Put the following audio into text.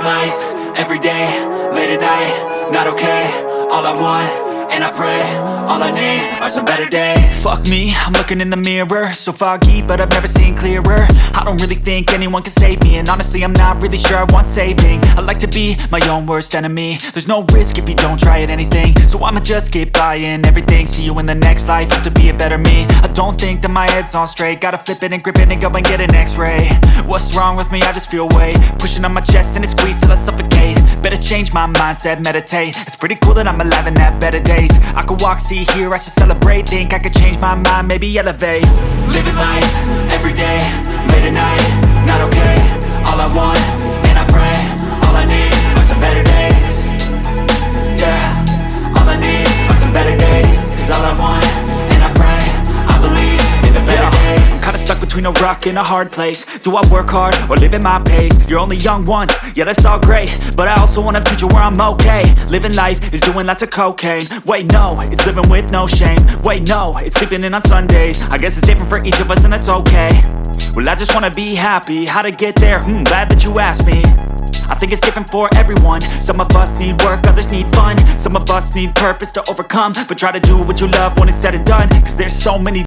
life, everyday, late at night, not okay. All I want, and I pray, all I need are some better days. Fuck me, I'm looking in the mirror, so foggy, but I've never seen clearer. I don't really think anyone can save me, and honestly I'm not really sure I want saving. I like to be my own worst enemy. There's no risk if you don't try at anything, so I'ma just keep buying everything. See you in the next life, have to be a better me. I don't think that my head's on straight, gotta flip it and grip it and go and get an x-ray. What's wrong with me? I just feel weight pushing on my chest and it squeezes till I suffocate. Better change my mindset, meditate. It's pretty cool that I'm alive and have better days. I could walk, see, hear, I should celebrate. Think I could change my mind, maybe elevate. Living life, everyday, late at night, not okay. All I want, and I pray, all I need are some better days. Yeah, all I need are some better days. Cause all I want, and I pray, I believe in the better days. I'm kinda stuck between a rock and a hard place. Do I work hard or live at my pace? You're only young once, yeah that's all great, but I also want a future where I'm okay. Living life is doing lots of cocaine. Wait no, it's living with no shame. Wait no, it's sleeping in on Sundays. I guess it's different for each of us and that's okay. Well I just wanna be happy, how to get there? Glad that you asked me. I think it's different for everyone. Some of us need work, others need fun. Some of us need purpose to overcome, but try to do what you love when it's said and done. Cause there's so many